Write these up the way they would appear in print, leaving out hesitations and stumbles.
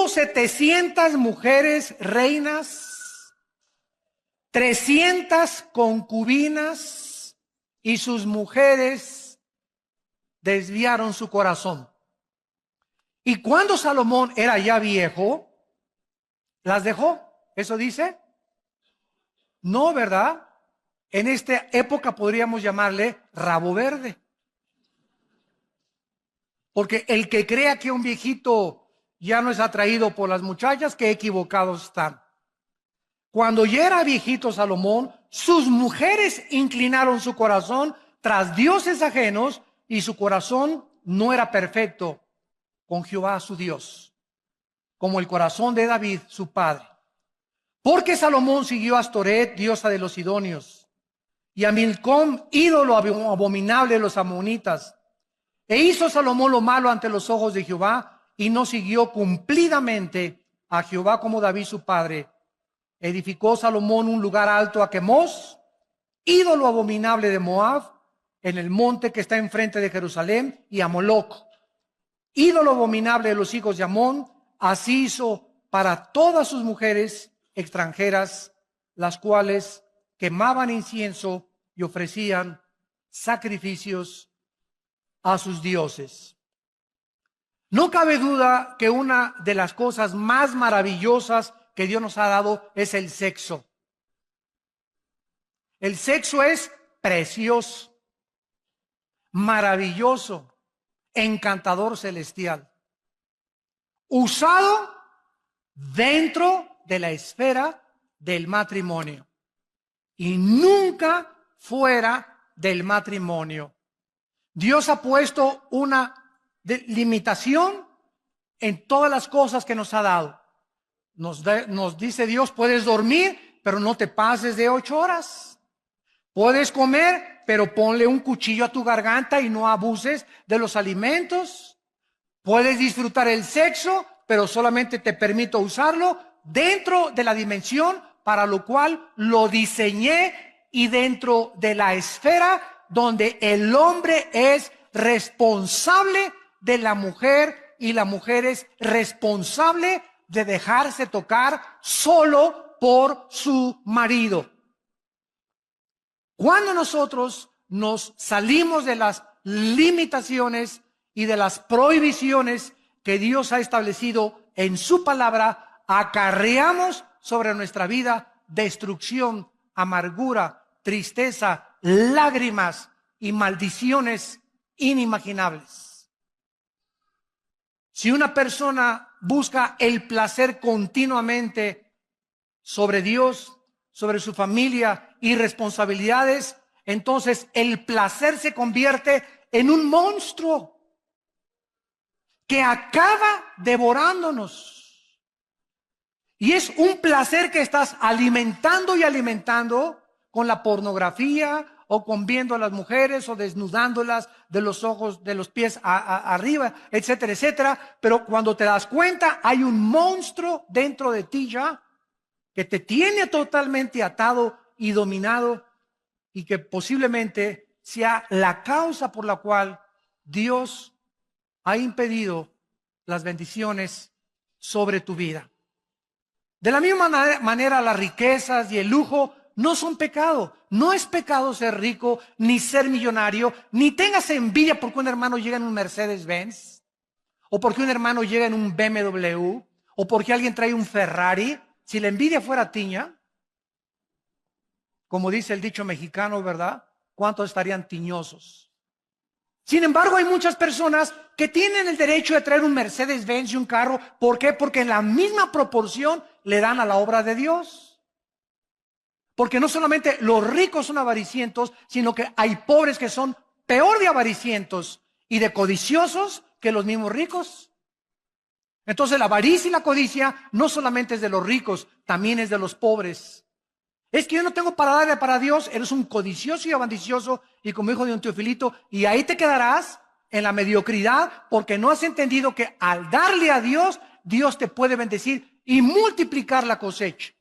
tuvo 700 mujeres reinas, 300 concubinas, y sus mujeres desviaron su corazón. Y cuando Salomón era ya viejo, ¿las dejó? ¿Eso dice? No, ¿verdad? En esta época podríamos llamarle rabo verde. Porque el que crea que un viejito ya no es atraído por las muchachas, qué equivocados están. Cuando ya era viejito Salomón, sus mujeres inclinaron su corazón tras dioses ajenos, y su corazón no era perfecto con Jehová su Dios, como el corazón de David su padre. Porque Salomón siguió a Astoret, diosa de los sidonios, y a Milcom, ídolo abominable de los amonitas. E hizo Salomón lo malo ante los ojos de Jehová, y no siguió cumplidamente a Jehová como David su padre. Edificó Salomón un lugar alto a Quemos, ídolo abominable de Moab, en el monte que está enfrente de Jerusalén, y a Moloc, ídolo abominable de los hijos de Amón. Así hizo para todas sus mujeres extranjeras, las cuales quemaban incienso y ofrecían sacrificios a sus dioses. No cabe duda que una de las cosas más maravillosas que Dios nos ha dado es el sexo. El sexo es precioso, maravilloso, encantador, celestial, usado dentro de la esfera del matrimonio y nunca fuera del matrimonio. Dios ha puesto una limitación en todas las cosas que nos ha dado. Nos dice Dios: puedes dormir, pero no te pases de 8 horas. Puedes comer, pero ponle un cuchillo a tu garganta y no abuses de los alimentos. Puedes disfrutar el sexo, pero solamente te permito usarlo dentro de la dimensión para lo cual lo diseñé, y dentro de la esfera donde el hombre es responsable de la mujer y la mujer es responsable de dejarse tocar solo por su marido. Cuando nosotros nos salimos de las limitaciones y de las prohibiciones que Dios ha establecido en su palabra, acarreamos sobre nuestra vida destrucción, amargura, tristeza, lágrimas y maldiciones inimaginables. Si una persona busca el placer continuamente sobre Dios, sobre su familia y responsabilidades, entonces el placer se convierte en un monstruo que acaba devorándonos. Y es un placer que estás alimentando y alimentando con la pornografía, o con viendo a las mujeres, o desnudándolas de los ojos, de los pies arriba, etcétera, etcétera. Pero cuando te das cuenta, hay un monstruo dentro de ti ya, que te tiene totalmente atado y dominado, y que posiblemente sea la causa por la cual Dios ha impedido las bendiciones sobre tu vida. De la misma manera, las riquezas y el lujo no son pecado. No es pecado ser rico, ni ser millonario, ni tengas envidia porque un hermano llega en un Mercedes-Benz, o porque un hermano llega en un BMW, o porque alguien trae un Ferrari. Si la envidia fuera tiña, como dice el dicho mexicano, ¿verdad? ¿Cuántos estarían tiñosos? Sin embargo, hay muchas personas que tienen el derecho de traer un Mercedes-Benz y un carro. ¿Por qué? Porque en la misma proporción le dan a la obra de Dios. Porque no solamente los ricos son avaricientos, sino que hay pobres que son peor de avaricientos y de codiciosos que los mismos ricos. Entonces la avaricia y la codicia no solamente es de los ricos, también es de los pobres. Es que yo no tengo para darle para Dios. Eres un codicioso y avaricioso, y como dijo don Teofilito, y ahí te quedarás en la mediocridad, porque no has entendido que al darle a Dios, Dios te puede bendecir y multiplicar la cosecha.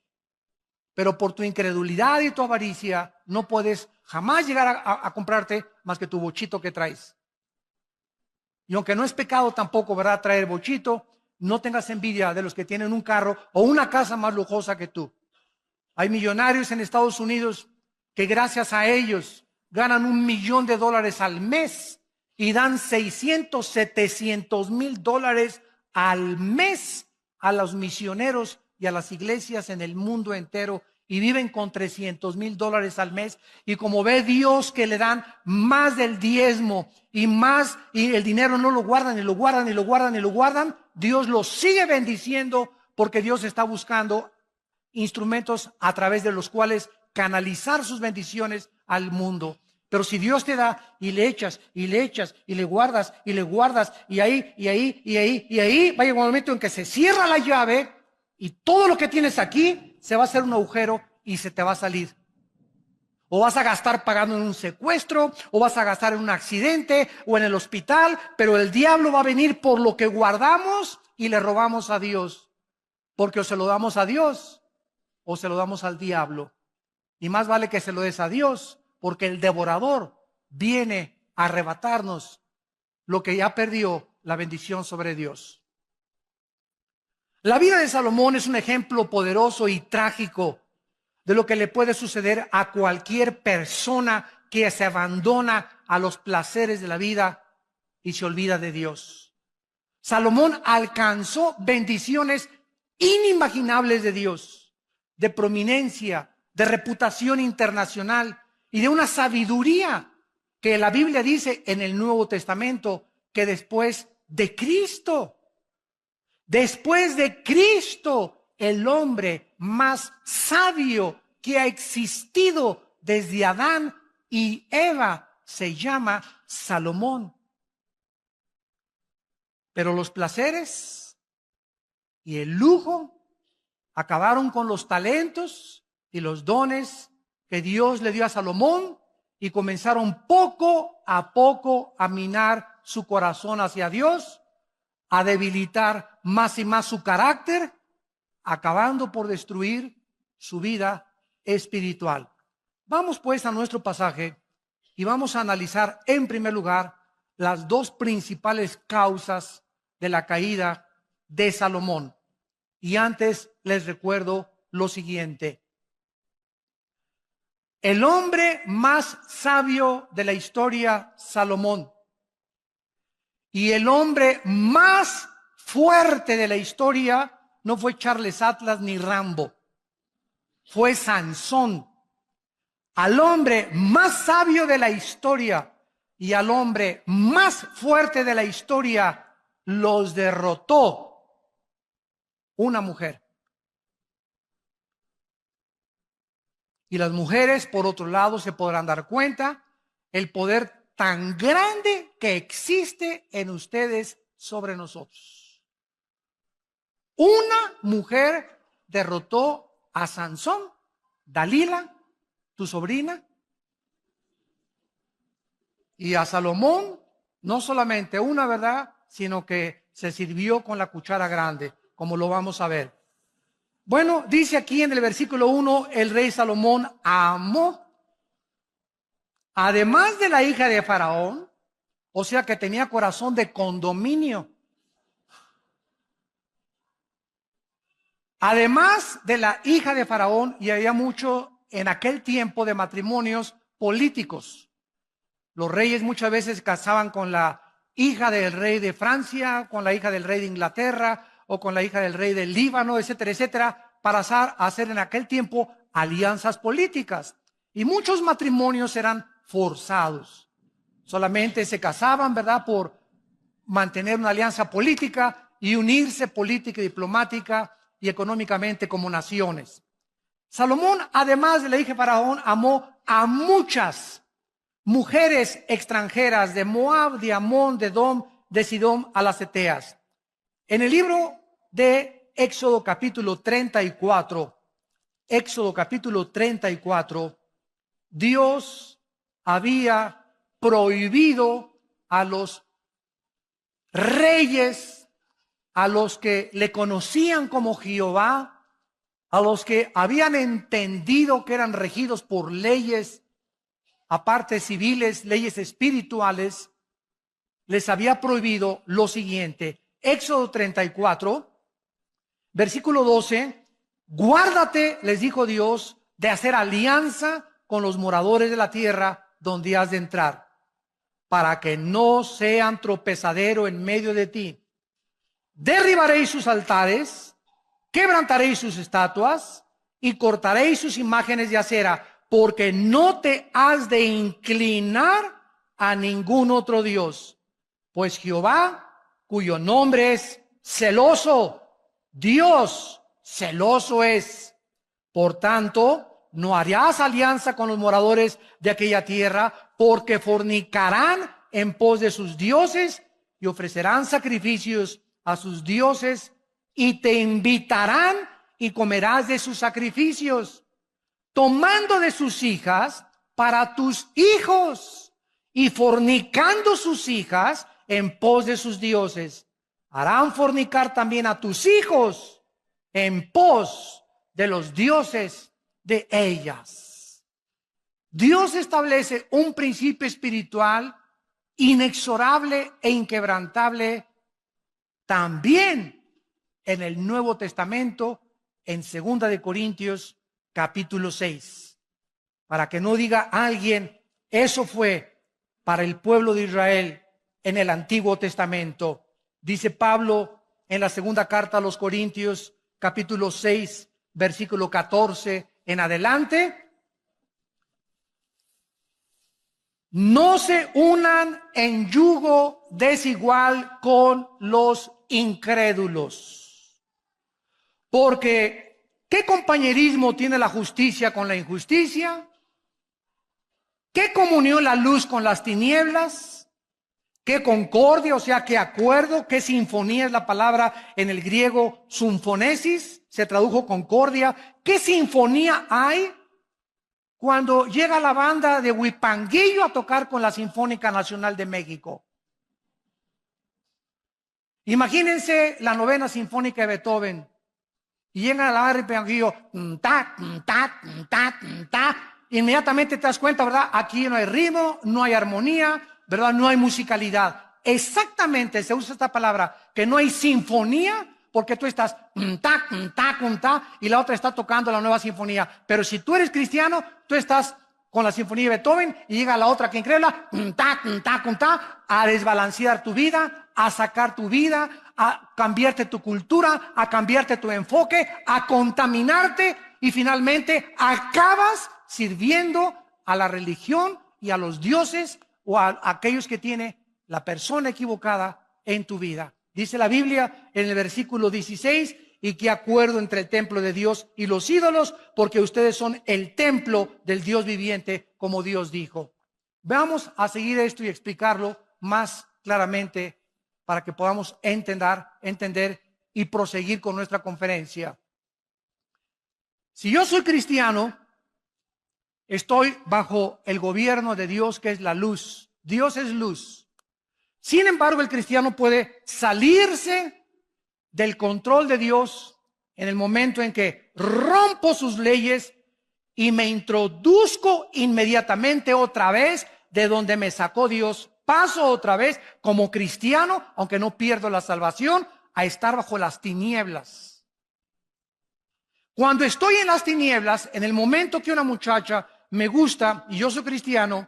Pero por tu incredulidad y tu avaricia no puedes jamás llegar a comprarte más que tu bochito que traes. Y aunque no es pecado tampoco, ¿verdad?, traer bochito, no tengas envidia de los que tienen un carro o una casa más lujosa que tú. Hay millonarios en Estados Unidos que gracias a ellos ganan $1,000,000 al mes y dan 600, 700 mil dólares al mes a los misioneros y a las iglesias en el mundo entero, y viven con 300 mil dólares al mes. Y como ve Dios que le dan más del diezmo y más, y el dinero no lo guardan y lo guardan y lo guardan y lo guardan, Dios los sigue bendiciendo, porque Dios está buscando instrumentos a través de los cuales canalizar sus bendiciones al mundo. Pero si Dios te da y le echas y le echas y le guardas y le guardas, y ahí y ahí y ahí y ahí, va a llegar un momento en que se cierra la llave y todo lo que tienes aquí se va a hacer un agujero y se te va a salir. O vas a gastar pagando en un secuestro, o vas a gastar en un accidente o en el hospital, pero el diablo va a venir por lo que guardamos y le robamos a Dios. Porque o se lo damos a Dios o se lo damos al diablo. Y más vale que se lo des a Dios, porque el devorador viene a arrebatarnos lo que ya perdió la bendición sobre Dios. La vida de Salomón es un ejemplo poderoso y trágico de lo que le puede suceder a cualquier persona que se abandona a los placeres de la vida y se olvida de Dios. Salomón alcanzó bendiciones inimaginables de Dios, de prominencia, de reputación internacional y de una sabiduría que la Biblia dice en el Nuevo Testamento que después de Cristo, el hombre más sabio que ha existido desde Adán y Eva se llama Salomón. Pero los placeres y el lujo acabaron con los talentos y los dones que Dios le dio a Salomón, y comenzaron poco a minar su corazón hacia Dios, a debilitar más y más su carácter, acabando por destruir su vida espiritual. Vamos pues a nuestro pasaje y vamos a analizar en primer lugar las dos principales causas de la caída de Salomón. Y antes les recuerdo lo siguiente: el hombre más sabio de la historia, Salomón, y el hombre más fuerte de la historia no fue Charles Atlas ni Rambo, fue Sansón. Al hombre más sabio de la historia y al hombre más fuerte de la historia los derrotó una mujer. Y las mujeres, por otro lado, se podrán dar cuenta el poder tan grande que existe en ustedes sobre nosotros. Una mujer derrotó a Sansón, Dalila, tu sobrina, y a Salomón, no solamente una, ¿verdad?, sino que se sirvió con la cuchara grande, como lo vamos a ver. Bueno, dice aquí en el versículo 1, el rey Salomón amó, además de la hija de Faraón, o sea que tenía corazón de condominio. Además de la hija de Faraón, y había mucho en aquel tiempo de matrimonios políticos. Los reyes muchas veces casaban con la hija del rey de Francia, con la hija del rey de Inglaterra, o con la hija del rey del Líbano, etcétera, etcétera, para hacer en aquel tiempo alianzas políticas. Y muchos matrimonios eran forzados. Solamente se casaban, ¿verdad?, por mantener una alianza política y unirse política y diplomática y económicamente como naciones. Salomón, además de la hija de Faraón, amó a muchas mujeres extranjeras de Moab, de Amón, de Edom, de Sidón, a las Eteas. En el libro de Éxodo capítulo 34, Dios había prohibido a los reyes, a los que le conocían como Jehová, a los que habían entendido que eran regidos por leyes, aparte civiles, leyes espirituales, les había prohibido lo siguiente: Éxodo 34, versículo 12. Guárdate, les dijo Dios, de hacer alianza con los moradores de la tierra donde has de entrar, para que no sean tropezadero en medio de ti. Derribaréis sus altares, quebrantaréis sus estatuas y cortaréis sus imágenes de acera, porque no te has de inclinar a ningún otro Dios, pues Jehová, cuyo nombre es celoso, Dios celoso es. Por tanto, no harás alianza con los moradores de aquella tierra, porque fornicarán en pos de sus dioses y ofrecerán sacrificios a sus dioses, y te invitarán y comerás de sus sacrificios, tomando de sus hijas para tus hijos y fornicando sus hijas en pos de sus dioses. Harán fornicar también a tus hijos en pos de los dioses de ellas. Dios establece un principio espiritual inexorable e inquebrantable también en el Nuevo Testamento, en 2 de Corintios capítulo 6. Para que no diga alguien, eso fue para el pueblo de Israel en el Antiguo Testamento. Dice Pablo en la segunda carta a los Corintios capítulo 6, versículo 14 en adelante: no se unan en yugo desigual con los incrédulos. Porque ¿qué compañerismo tiene la justicia con la injusticia? ¿Qué comunión la luz con las tinieblas? ¿Qué concordia, o sea, qué acuerdo? ¿Qué sinfonía es la palabra en el griego sinfonesis? Se tradujo concordia. ¿Qué sinfonía hay cuando llega la banda de Huipanguillo a tocar con la Sinfónica Nacional de México? Imagínense la novena sinfónica de Beethoven y llega a la banda de Huipanguillo, inmediatamente te das cuenta, ¿verdad? Aquí no hay ritmo, no hay armonía, ¿verdad? No hay musicalidad. Exactamente se usa esta palabra, que no hay sinfonía, porque tú estás y la otra está tocando la nueva sinfonía. Pero si tú eres cristiano, tú estás con la sinfonía de Beethoven y llega la otra que increíble, a desbalancear tu vida, a sacar tu vida, a cambiarte tu cultura, a cambiarte tu enfoque, a contaminarte, y finalmente acabas sirviendo a la religión y a los dioses o a aquellos que tiene la persona equivocada en tu vida. Dice la Biblia en el versículo 16: y qué acuerdo entre el templo de Dios y los ídolos, porque ustedes son el templo del Dios viviente, como Dios dijo. Vamos a seguir esto y explicarlo más claramente para que podamos entender y proseguir con nuestra conferencia. Si yo soy cristiano, estoy bajo el gobierno de Dios, que es la luz. Dios es luz. Sin embargo, el cristiano puede salirse del control de Dios en el momento en que rompo sus leyes y me introduzco inmediatamente otra vez de donde me sacó Dios. Paso otra vez como cristiano, aunque no pierdo la salvación, a estar bajo las tinieblas. Cuando estoy en las tinieblas, en el momento que una muchacha me gusta y yo soy cristiano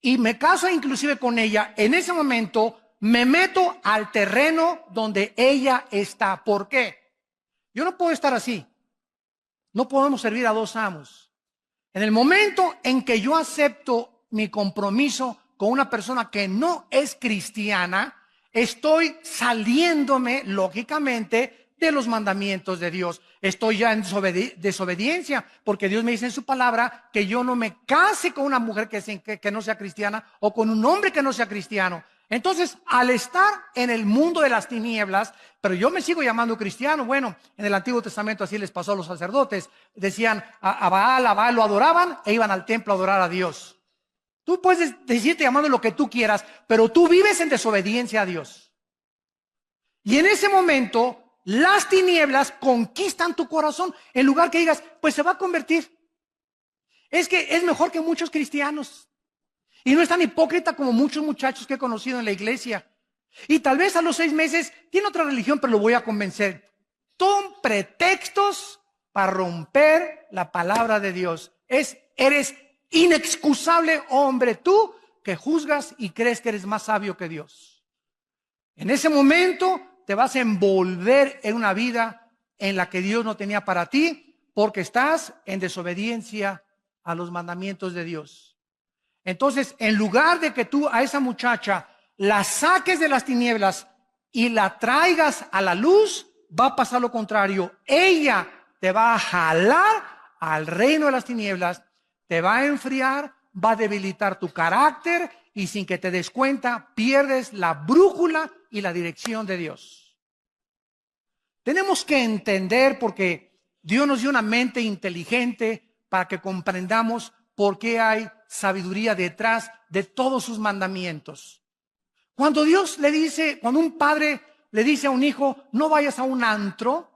y me caso inclusive con ella, en ese momento me meto al terreno donde ella está. ¿Por qué? Yo no puedo estar así. No podemos servir a dos amos. En el momento en que yo acepto mi compromiso con una persona que no es cristiana, estoy saliéndome, lógicamente, de los mandamientos de Dios. Estoy ya en desobediencia, porque Dios me dice en su palabra que yo no me case con una mujer que no sea cristiana o con un hombre que no sea cristiano. Entonces, al estar en el mundo de las tinieblas, pero yo me sigo llamando cristiano. Bueno, en el Antiguo Testamento así les pasó a los sacerdotes. Decían a Baal lo adoraban e iban al templo a adorar a Dios. Tú puedes decirte llamando lo que tú quieras, pero tú vives en desobediencia a Dios. Y en ese momento, las tinieblas conquistan tu corazón. En lugar que digas, pues se va a convertir. Es que es mejor que muchos cristianos. Y no es tan hipócrita como muchos muchachos que he conocido en la iglesia. Y tal vez a los 6 meses tiene otra religión, pero lo voy a convencer. Son pretextos para romper la palabra de Dios. Eres inexcusable hombre tú que juzgas y crees que eres más sabio que Dios. En ese momento te vas a envolver en una vida en la que Dios no tenía para ti, porque estás en desobediencia a los mandamientos de Dios. Entonces, en lugar de que tú a esa muchacha la saques de las tinieblas y la traigas a la luz, va a pasar lo contrario. Ella te va a jalar al reino de las tinieblas, te va a enfriar, va a debilitar tu carácter y sin que te des cuenta, pierdes la brújula y la dirección de Dios. Tenemos que entender, porque Dios nos dio una mente inteligente para que comprendamos por qué hay sabiduría detrás de todos sus mandamientos. Cuando Dios le dice, cuando un padre le dice a un hijo, no vayas a un antro,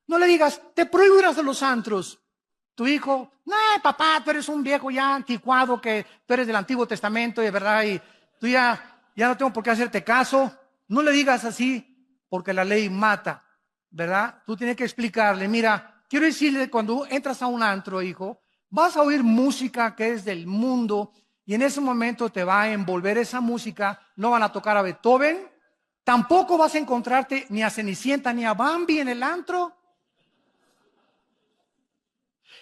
no le digas, te prohíbo ir a los antros. Tu hijo, no, papá, tú eres un viejo ya anticuado, que tú eres del Antiguo Testamento, y de verdad, y tú ya no tengo por qué hacerte caso. No le digas así, porque la ley mata, ¿verdad? Tú tienes que explicarle, mira, quiero decirle, cuando entras a un antro, hijo, vas a oír música que es del mundo, y en ese momento te va a envolver esa música. No van a tocar a Beethoven, tampoco vas a encontrarte ni a Cenicienta ni a Bambi en el antro.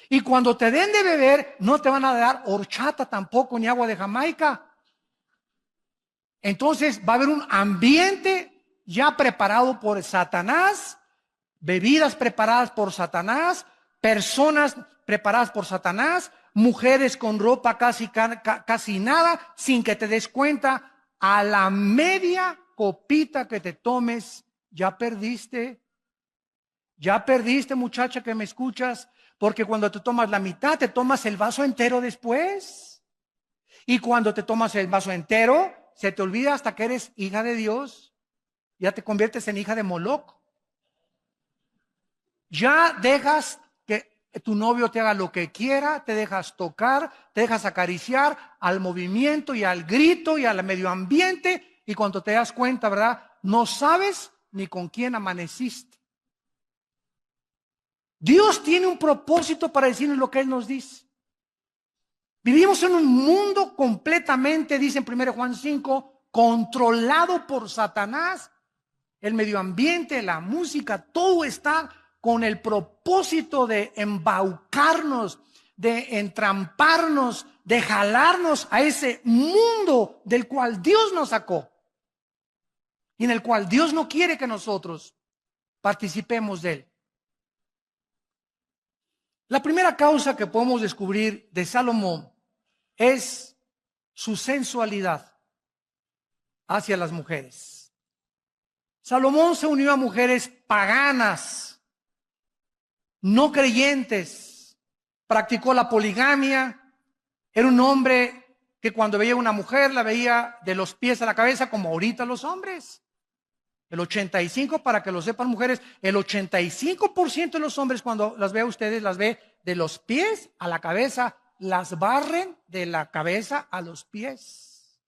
Y cuando te den de beber, no te van a dar horchata tampoco, ni agua de Jamaica. Entonces va a haber un ambiente ya preparado por Satanás, bebidas preparadas por Satanás, personas preparadas por Satanás, mujeres con ropa casi nada, sin que te des cuenta. A la media copita que te tomes, ya perdiste. Ya perdiste, muchacha que me escuchas, porque cuando te tomas la mitad, te tomas el vaso entero después. Y cuando te tomas el vaso entero, se te olvida hasta que eres hija de Dios. Ya te conviertes en hija de Moloc. Ya dejas que tu novio te haga lo que quiera, te dejas tocar, te dejas acariciar al movimiento y al grito y al medio ambiente. Y cuando te das cuenta, ¿verdad? No sabes ni con quién amaneciste. Dios tiene un propósito para decirnos lo que Él nos dice. Vivimos en un mundo completamente, dice en 1 Juan 5, controlado por Satanás. El medio ambiente, la música, todo está con el propósito de embaucarnos, de entramparnos, de jalarnos a ese mundo del cual Dios nos sacó y en el cual Dios no quiere que nosotros participemos de él. La primera causa que podemos descubrir de Salomón es su sensualidad hacia las mujeres. Salomón se unió a mujeres paganas, no creyentes, practicó la poligamia, era un hombre que cuando veía a una mujer la veía de los pies a la cabeza, como ahorita los hombres. El 85%, para que lo sepan mujeres, el 85% de los hombres cuando las ve a ustedes, las ve de los pies a la cabeza, las barren de la cabeza a los pies.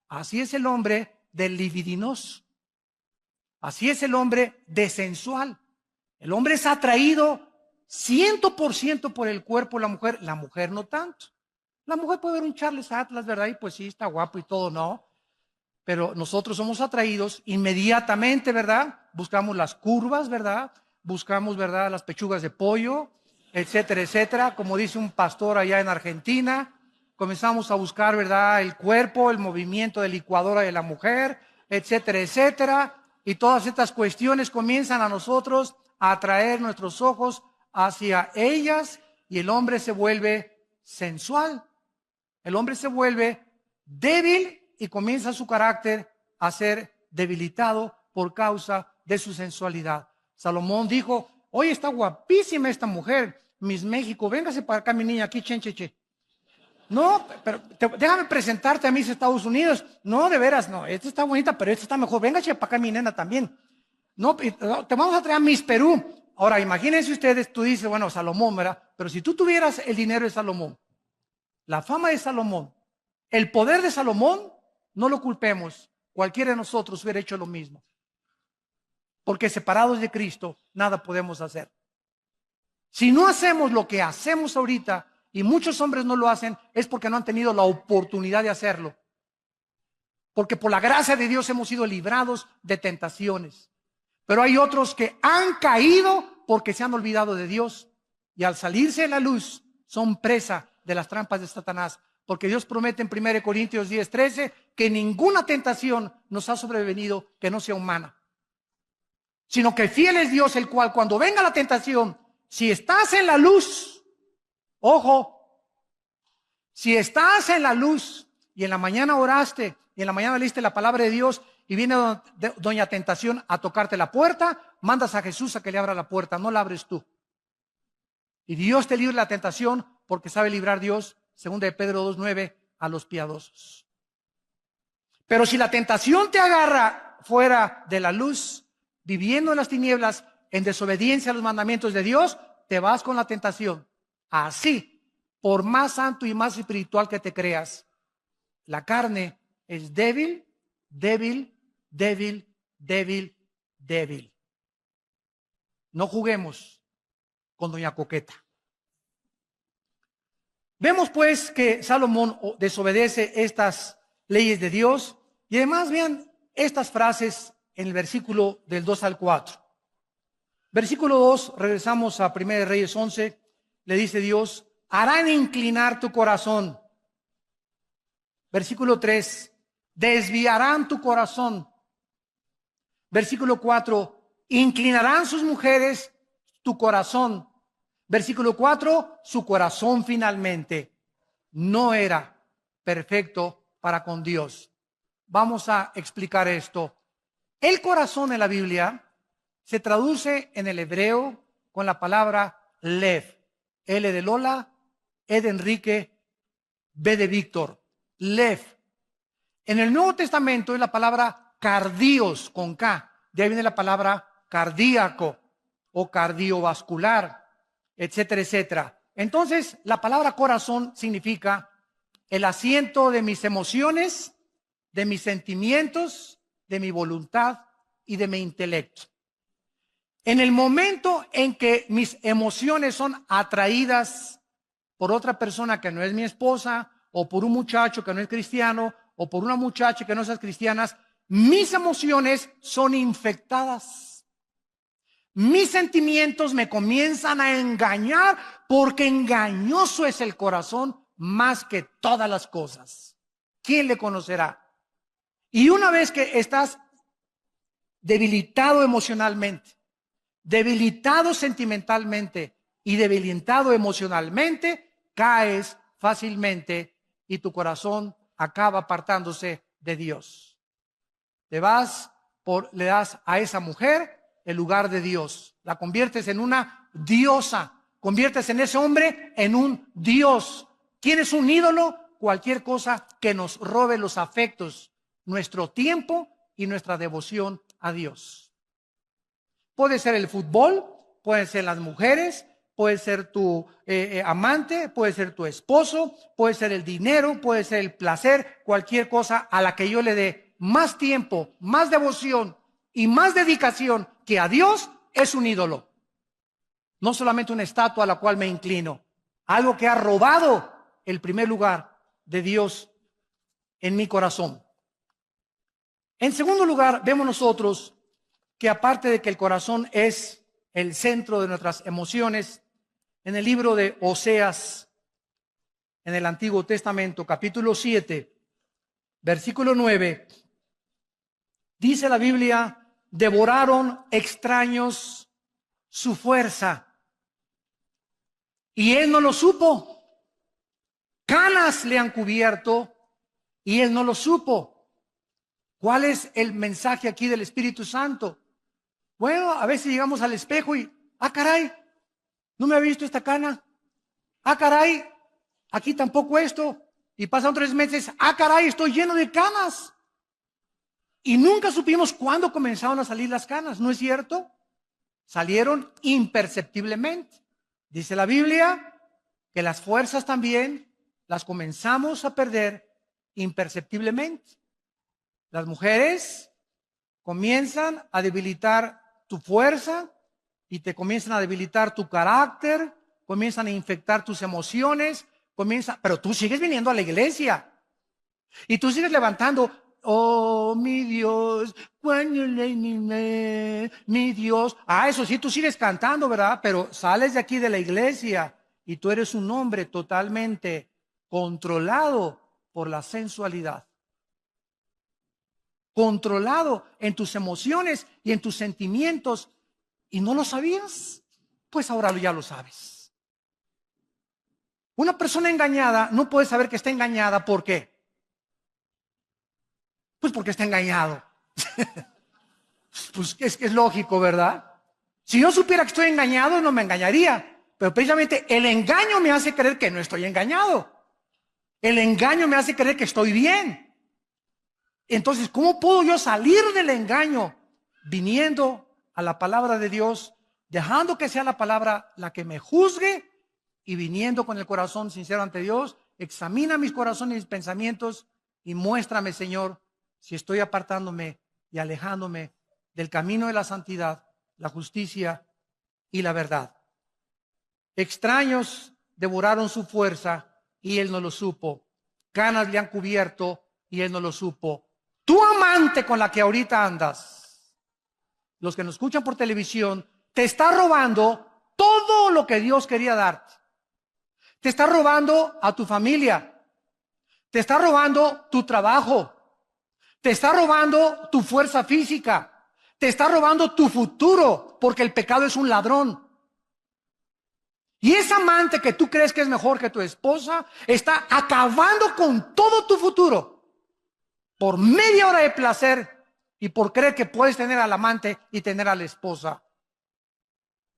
Así es el hombre del libidinoso. Así es el hombre desensual. El hombre es atraído 100% por el cuerpo de la mujer no tanto. La mujer puede ver un Charles Atlas, ¿verdad? Y pues sí, está guapo y todo, ¿no? Pero nosotros somos atraídos inmediatamente, ¿verdad? Buscamos las curvas, ¿verdad? Buscamos, ¿verdad? Las pechugas de pollo, etcétera, etcétera. Como dice un pastor allá en Argentina, comenzamos a buscar, ¿verdad? El cuerpo, el movimiento de licuadora de la mujer, etcétera, etcétera. Y todas estas cuestiones comienzan a nosotros a atraer nuestros ojos hacia ellas y el hombre se vuelve sensual. El hombre se vuelve débil y comienza su carácter a ser debilitado por causa de su sensualidad. Salomón dijo, oye, está guapísima esta mujer, Miss México, véngase para acá mi niña, aquí, che. No, pero déjame presentarte a Miss Estados Unidos. No, de veras, no, esta está bonita, pero esta está mejor. Véngase para acá mi nena también. No, te vamos a traer a Miss Perú. Ahora, imagínense ustedes, tú dices, bueno, Salomón, ¿verdad? Pero si tú tuvieras el dinero de Salomón, la fama de Salomón, el poder de Salomón, no lo culpemos. Cualquiera de nosotros hubiera hecho lo mismo. Porque separados de Cristo, nada podemos hacer. Si no hacemos lo que hacemos ahorita, y muchos hombres no lo hacen, es porque no han tenido la oportunidad de hacerlo. Porque por la gracia de Dios hemos sido librados de tentaciones. Pero hay otros que han caído porque se han olvidado de Dios. Y al salirse de la luz, son presa de las trampas de Satanás. Porque Dios promete en 1 Corintios 10:13 que ninguna tentación nos ha sobrevenido que no sea humana. Sino que fiel es Dios, el cual cuando venga la tentación, si estás en la luz, ojo, si estás en la luz y en la mañana oraste y en la mañana leíste la palabra de Dios y viene doña tentación a tocarte la puerta, mandas a Jesús a que le abra la puerta, no la abres tú. Y Dios te libre de la tentación porque sabe librar Dios, 2 de Pedro 2:9, a los piadosos. Pero si la tentación te agarra fuera de la luz, viviendo en las tinieblas, en desobediencia a los mandamientos de Dios, te vas con la tentación. Así, por más santo y más espiritual que te creas, la carne es débil, débil, débil, débil, débil. No juguemos con doña Coqueta. Vemos pues que Salomón desobedece estas leyes de Dios y además vean estas frases en el versículo del 2 al 4. Versículo 2, regresamos a 1 Reyes 11, le dice Dios, harán inclinar tu corazón. Versículo 3, desviarán tu corazón. Versículo 4, inclinarán sus mujeres tu corazón. Versículo 4, su corazón finalmente no era perfecto para con Dios. Vamos a explicar esto. El corazón en la Biblia se traduce en el hebreo con la palabra lev. L de Lola, E de Enrique, B de Víctor. Lev. En el Nuevo Testamento es la palabra cardios con K. De ahí viene la palabra cardíaco o cardiovascular, etcétera, etcétera. Entonces, la palabra corazón significa el asiento de mis emociones, de mis sentimientos, de mi voluntad y de mi intelecto. En el momento en que mis emociones son atraídas por otra persona que no es mi esposa, o por un muchacho que no es cristiano, o por una muchacha que no es cristiana, mis emociones son infectadas. Mis sentimientos me comienzan a engañar porque engañoso es el corazón más que todas las cosas. ¿Quién le conocerá? Y una vez que estás debilitado emocionalmente, debilitado sentimentalmente y debilitado emocionalmente, caes fácilmente y tu corazón acaba apartándose de Dios. Le das a esa mujer el lugar de Dios. La conviertes en una diosa. Conviertes en ese hombre en un Dios. ¿Quién es un ídolo? Cualquier cosa que nos robe los afectos, nuestro tiempo y nuestra devoción a Dios. Puede ser el fútbol, pueden ser las mujeres, puede ser tu amante, puede ser tu esposo, puede ser el dinero, puede ser el placer, cualquier cosa a la que yo le dé más tiempo, más devoción y más dedicación que a Dios es un ídolo. No solamente una estatua a la cual me inclino, algo que ha robado el primer lugar de Dios en mi corazón. En segundo lugar, vemos nosotros que aparte de que el corazón es el centro de nuestras emociones, en el libro de Oseas, en el Antiguo Testamento, capítulo 7, versículo 9, dice la Biblia, devoraron extraños su fuerza, y él no lo supo. Canas le han cubierto, y él no lo supo. ¿Cuál es el mensaje aquí del Espíritu Santo? Bueno, a veces llegamos al espejo y, caray, no me había visto esta cana. Caray, aquí tampoco esto. Y pasan 3 meses, caray, estoy lleno de canas. Y nunca supimos cuándo comenzaron a salir las canas, ¿no es cierto? Salieron imperceptiblemente. Dice la Biblia que las fuerzas también las comenzamos a perder imperceptiblemente. Las mujeres comienzan a debilitar tu fuerza y te comienzan a debilitar tu carácter, comienzan a infectar tus emociones, pero tú sigues viniendo a la iglesia y tú sigues levantando, oh mi Dios, mi Dios. Ah, eso sí, tú sigues cantando, ¿verdad? Pero sales de aquí de la iglesia y tú eres un hombre totalmente controlado por la sensualidad, controlado en tus emociones y en tus sentimientos, y no lo sabías, pues ahora ya lo sabes. Una persona engañada no puede saber que está engañada. ¿Por qué? Pues porque está engañado. Pues es lógico, ¿verdad? Si yo supiera que estoy engañado, no me engañaría. Pero precisamente el engaño me hace creer que no estoy engañado. El engaño me hace creer que estoy bien. Entonces, ¿cómo puedo yo salir del engaño? Viniendo a la palabra de Dios, dejando que sea la palabra la que me juzgue y viniendo con el corazón sincero ante Dios. Examina mis corazones y mis pensamientos y muéstrame, Señor, si estoy apartándome y alejándome del camino de la santidad, la justicia y la verdad. Extraños devoraron su fuerza y él no lo supo. Canas le han cubierto y él no lo supo. Tu amante con la que ahorita andas, los que nos escuchan por televisión, te está robando todo lo que Dios quería darte. Te está robando a tu familia. Te está robando tu trabajo. Te está robando tu fuerza física. Te está robando tu futuro, porque el pecado es un ladrón. Y esa amante que tú crees que es mejor que tu esposa, está acabando con todo tu futuro por media hora de placer y por creer que puedes tener al amante y tener a la esposa.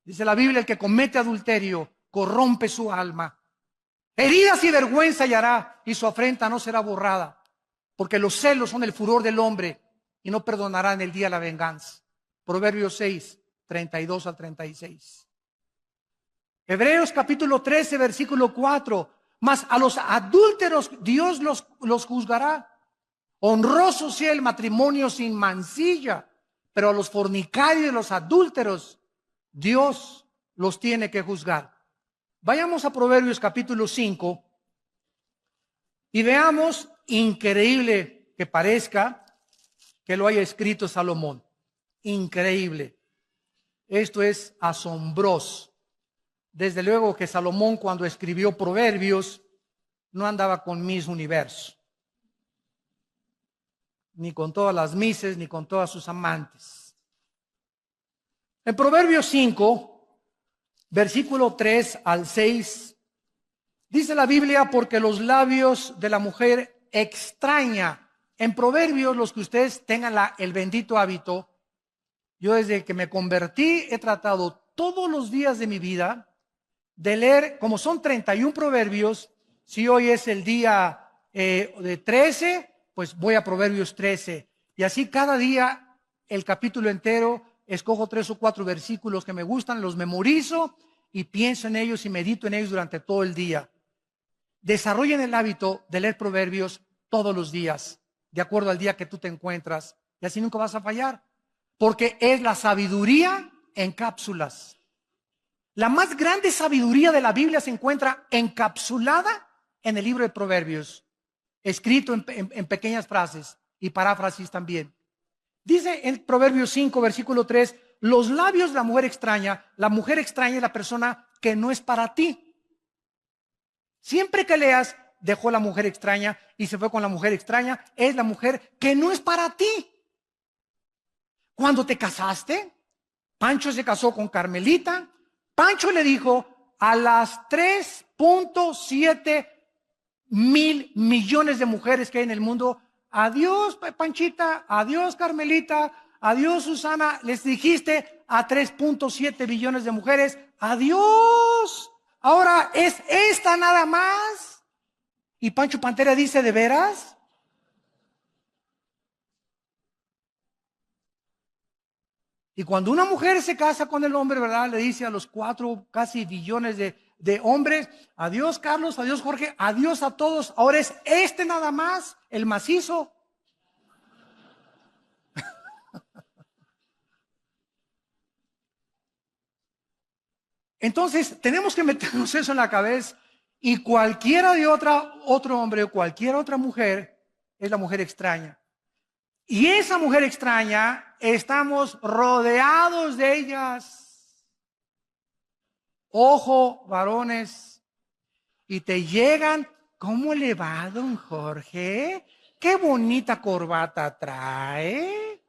Dice la Biblia, el que comete adulterio corrompe su alma. Heridas y vergüenza hallará y su afrenta no será borrada, porque los celos son el furor del hombre y no perdonará en el día la venganza. Proverbios 6, 32 al 36. Hebreos capítulo 13, versículo 4. Mas a los adúlteros Dios los juzgará. Honroso sea el matrimonio sin mancilla, pero a los fornicarios y los adúlteros Dios los tiene que juzgar. Vayamos a Proverbios capítulo 5 y veamos, increíble que parezca, que lo haya escrito Salomón. Increíble. Esto es asombroso. Desde luego que Salomón, cuando escribió Proverbios, no andaba con Miss Universo, ni con todas las mises, ni con todas sus amantes. En Proverbios 5, versículo 3 al 6, dice la Biblia, porque los labios de la mujer extraña. En Proverbios, los que ustedes tengan el bendito hábito, yo desde que me convertí he tratado todos los días de mi vida de leer, como son 31 proverbios. Si hoy es el día de 13, pues voy a Proverbios 13. Y así cada día el capítulo entero, escojo 3 o 4 versículos que me gustan, los memorizo y pienso en ellos y medito en ellos durante todo el día. Desarrollen el hábito de leer proverbios todos los días, de acuerdo al día que tú te encuentras. Y así nunca vas a fallar, porque es la sabiduría en cápsulas. La más grande sabiduría de la Biblia se encuentra encapsulada en el libro de Proverbios, escrito en pequeñas frases y paráfrasis también. Dice en Proverbios 5, versículo 3, los labios de la mujer extraña es la persona que no es para ti. Siempre que leas, dejó la mujer extraña y se fue con la mujer extraña, es la mujer que no es para ti. Cuando te casaste, Pancho se casó con Carmelita. Pancho le dijo a las 3.7 mil millones de mujeres que hay en el mundo, adiós Panchita, adiós Carmelita, adiós Susana. Les dijiste a 3.7 billones de mujeres, adiós. Ahora es esta nada más. Y Pancho Pantera dice, ¿de veras? Y cuando una mujer se casa con el hombre, ¿verdad? Le dice a los 4 casi billones de hombres, adiós Carlos, adiós Jorge, adiós a todos. Ahora es este nada más, el macizo. Entonces, tenemos que meternos eso en la cabeza y cualquiera de otro hombre o cualquier otra mujer es la mujer extraña. Y esa mujer extraña, estamos rodeados de ellas. Ojo, varones, y te llegan, ¿cómo le va, don Jorge? Qué bonita corbata trae.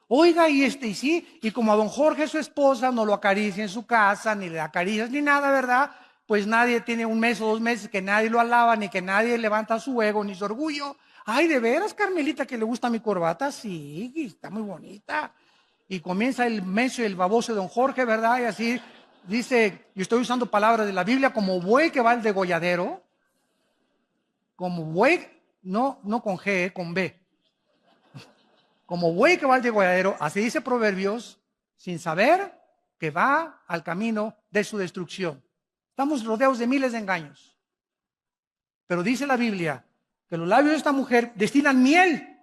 Oiga, y sí, y como a don Jorge, su esposa, no lo acaricia en su casa, ni le acaricias ni nada, ¿verdad? Pues nadie tiene un mes o 2 meses que nadie lo alaba, ni que nadie levanta su ego, ni su orgullo. Ay, ¿de veras, Carmelita, que le gusta mi corbata? Sí, está muy bonita. Y comienza el menso y el baboso de don Jorge, ¿verdad? Y así dice, y estoy usando palabras de la Biblia, como buey que va al degolladero, como buey, no con G, con B. Como buey que va al degolladero, así dice Proverbios, sin saber que va al camino de su destrucción. Estamos rodeados de miles de engaños. Pero dice la Biblia que los labios de esta mujer destilan miel.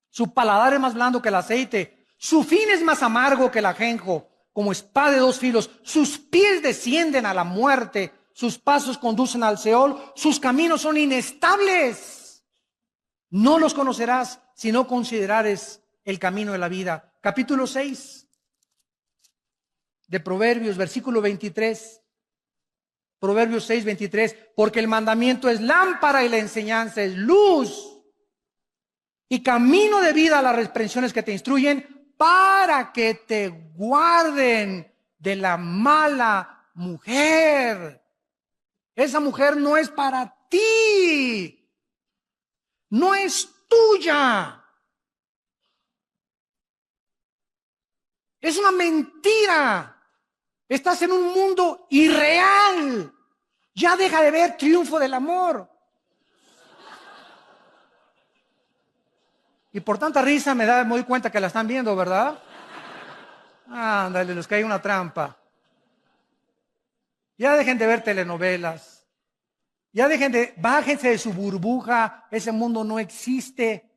Su paladar es más blando que el aceite. Su fin es más amargo que el ajenjo, como espada de 2 filos. Sus pies descienden a la muerte. Sus pasos conducen al Seol. Sus caminos son inestables. No los conocerás si no considerares el camino de la vida. Capítulo 6 de Proverbios, versículo 23. Proverbios 6, 23. Porque el mandamiento es lámpara y la enseñanza es luz. Y camino de vida a las reprensiones que te instruyen para que te guarden de la mala mujer. Esa mujer no es para ti. No es tuya. Es una mentira. Estás en un mundo irreal. Ya deja de ver Triunfo del Amor. Y por tanta risa me doy cuenta que la están viendo, ¿verdad? Ándale, les cae una trampa. Ya dejen de ver telenovelas. Ya bájense de su burbuja. Ese mundo no existe.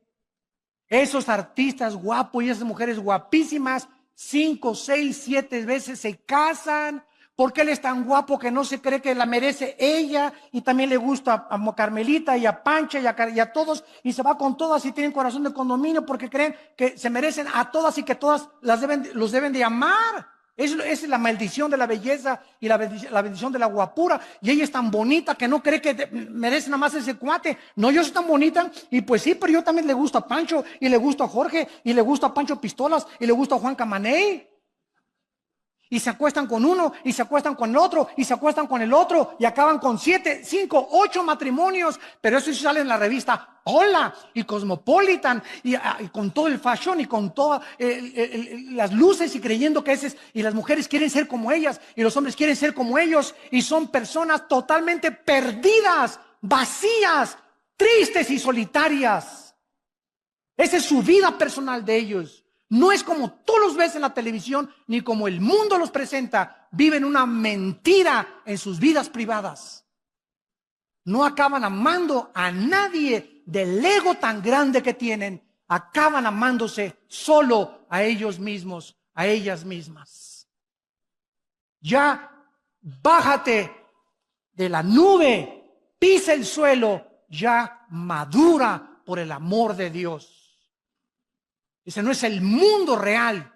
Esos artistas guapos y esas mujeres guapísimas, 5, 6, 7 veces se casan, porque él es tan guapo que no se cree que la merece ella, y también le gusta a Carmelita y a Pancha y a todos, y se va con todas y tienen corazón de condominio porque creen que se merecen a todas y que todas los deben de amar. Esa es la maldición de la belleza y la bendición de la guapura. Y ella es tan bonita que no cree que merece nada más ese cuate. No, yo soy tan bonita. Y pues sí, pero yo también le gusto a Pancho, y le gusto a Jorge, y le gusto a Pancho Pistolas, y le gusto a Juan Camaney. Y se acuestan con uno, y se acuestan con el otro, y se acuestan con el otro, y acaban con 7, 5, 8 matrimonios. Pero eso sí sale en la revista Hola y Cosmopolitan, y con todo el fashion y con todas las luces, y creyendo que y las mujeres quieren ser como ellas, y los hombres quieren ser como ellos, y son personas totalmente perdidas, vacías, tristes y solitarias. Esa es su vida personal de ellos. No es como tú los ves en la televisión, ni como el mundo los presenta. Viven una mentira en sus vidas privadas. No acaban amando a nadie del ego tan grande que tienen. Acaban amándose solo a ellos mismos, a ellas mismas. Ya bájate de la nube, pisa el suelo, ya madura por el amor de Dios. Ese no es el mundo real.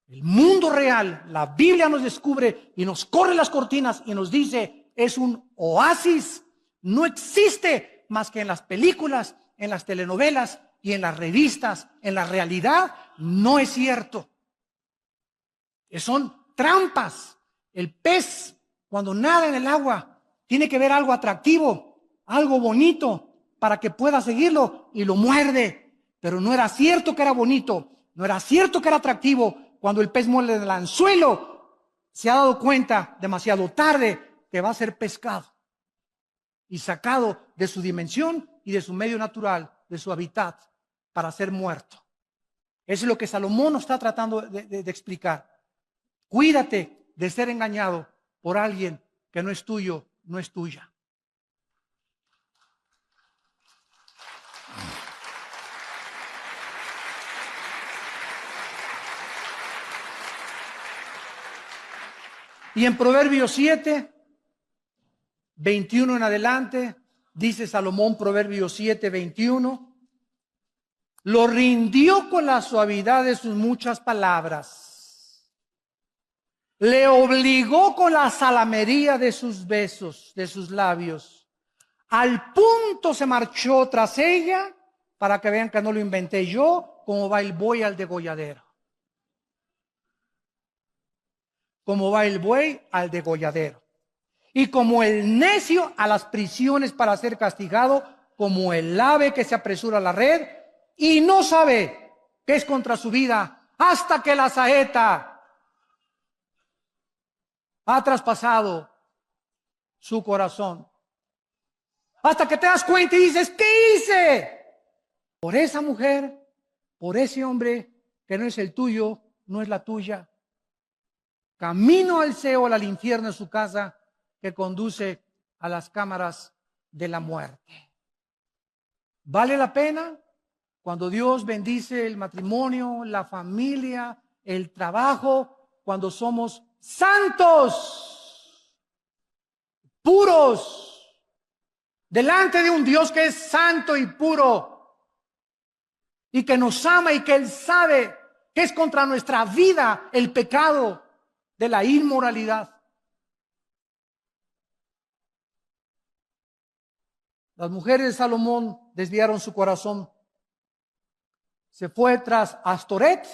El mundo real, la Biblia nos descubre y nos corre las cortinas y nos dice, es un oasis. No existe más que en las películas, en las telenovelas y en las revistas. En la realidad no es cierto. Son trampas. El pez, cuando nada en el agua, tiene que ver algo atractivo, algo bonito, para que pueda seguirlo, y lo muerde. Pero no era cierto que era bonito, no era cierto que era atractivo. Cuando el pez muerde el anzuelo, se ha dado cuenta demasiado tarde que va a ser pescado y sacado de su dimensión y de su medio natural, de su hábitat, para ser muerto. Eso es lo que Salomón nos está tratando de explicar. Cuídate de ser engañado por alguien que no es tuyo, no es tuya. Y en Proverbios 7, 21 en adelante, dice Salomón, Proverbios 7, 21, lo rindió con la suavidad de sus muchas palabras, le obligó con la salamería de sus besos, de sus labios. Al punto se marchó tras ella, para que vean que no lo inventé yo, como va el buey al degolladero. Como va el buey al degolladero. Y como el necio a las prisiones para ser castigado, como el ave que se apresura a la red y no sabe que es contra su vida, hasta que la saeta ha traspasado su corazón. Hasta que te das cuenta y dices, ¿qué hice? Por esa mujer, por ese hombre que no es el tuyo, no es la tuya. Camino al Seol, al infierno de su casa, que conduce a las cámaras de la muerte. ¿Vale la pena? Cuando Dios bendice el matrimonio, la familia, el trabajo, cuando somos santos, puros, delante de un Dios que es santo y puro, y que nos ama y que Él sabe que es contra nuestra vida el pecado de la inmoralidad. Las mujeres de Salomón desviaron su corazón. Se fue tras Astoret,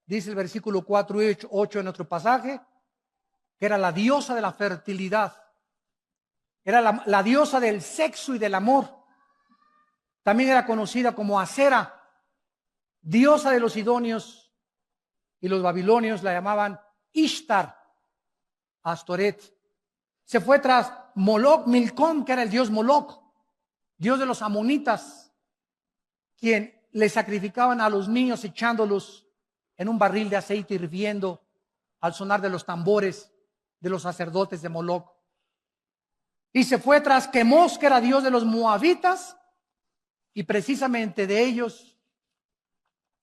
dice el versículo 4 y 8 en otro pasaje, que era la diosa de la fertilidad. Era la diosa del sexo y del amor. También era conocida como Acera, diosa de los sidonios, y los babilonios la llamaban Ishtar, Astoret. Se fue tras Moloch, Milcom, que era el dios Moloch, dios de los amonitas, quien le sacrificaban a los niños echándolos en un barril de aceite hirviendo al sonar de los tambores de los sacerdotes de Moloch. Y se fue tras Quemos, que era dios de los moabitas, y precisamente de ellos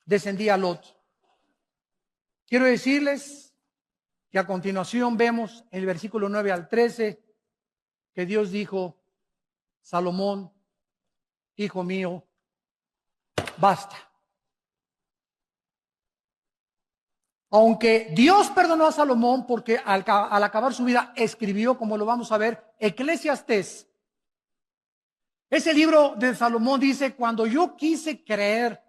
descendía Lot. Quiero decirles que a continuación vemos en el versículo 9 al 13 que Dios dijo, Salomón, hijo mío, basta. Aunque Dios perdonó a Salomón porque al acabar su vida escribió, como lo vamos a ver, Eclesiastés. Ese libro de Salomón dice, cuando yo quise creer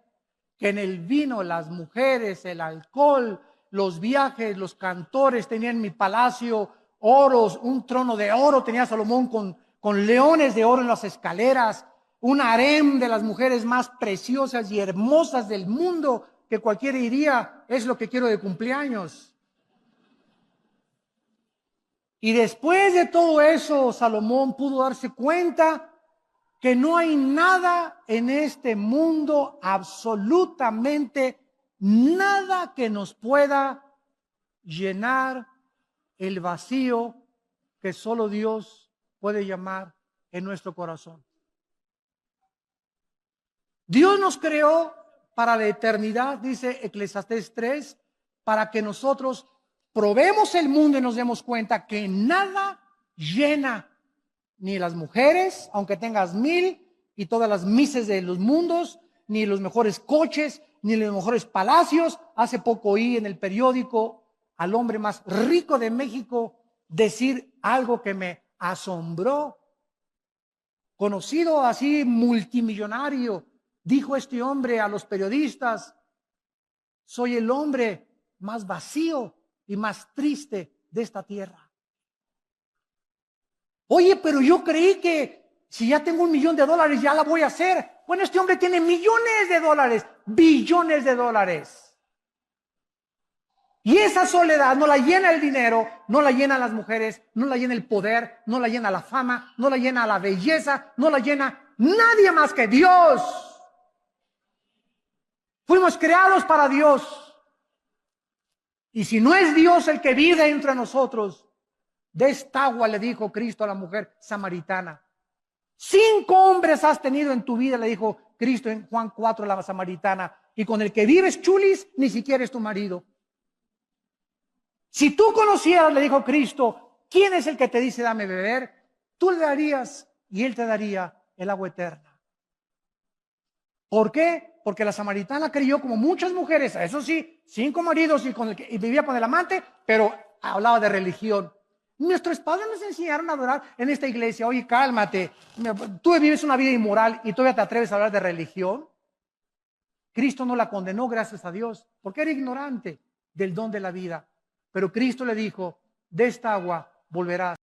que en el vino, las mujeres, el alcohol, los viajes, los cantores tenían en mi palacio oros, un trono de oro tenía Salomón con leones de oro en las escaleras, un harem de las mujeres más preciosas y hermosas del mundo, que cualquiera diría, es lo que quiero de cumpleaños. Y después de todo eso, Salomón pudo darse cuenta que no hay nada en este mundo, absolutamente nada que nos pueda llenar el vacío que solo Dios puede llamar en nuestro corazón. Dios nos creó para la eternidad, dice Eclesiastés 3, para que nosotros probemos el mundo y nos demos cuenta que nada llena, ni las mujeres, aunque tengas 1000 y todas las mises de los mundos, ni los mejores coches, ni los mejores palacios. Hace poco oí en el periódico al hombre más rico de México decir algo que me asombró. Conocido así, multimillonario, dijo este hombre a los periodistas, soy el hombre más vacío y más triste de esta tierra. Oye, pero yo creí que si ya tengo $1 millón ya la voy a hacer. Bueno, este hombre tiene millones de dólares, billones de dólares. Y esa soledad no la llena el dinero, no la llena las mujeres, no la llena el poder, no la llena la fama, no la llena la belleza, no la llena nadie más que Dios. Fuimos creados para Dios. Y si no es Dios el que vive entre nosotros, de esta agua le dijo Cristo a la mujer samaritana. 5 hombres has tenido en tu vida, le dijo Cristo en Juan 4 a la samaritana. Y con el que vives chulis, ni siquiera es tu marido. Si tú conocieras, le dijo Cristo, quién es el que te dice dame beber, tú le darías y él te daría el agua eterna. ¿Por qué? Porque la samaritana creyó como muchas mujeres, eso sí, 5 maridos y vivía con el amante, pero hablaba de religión. Nuestros padres nos enseñaron a adorar en esta iglesia. Oye, cálmate, tú vives una vida inmoral y todavía te atreves a hablar de religión. Cristo no la condenó, gracias a Dios, porque era ignorante del don de la vida. Pero Cristo le dijo, de esta agua volverás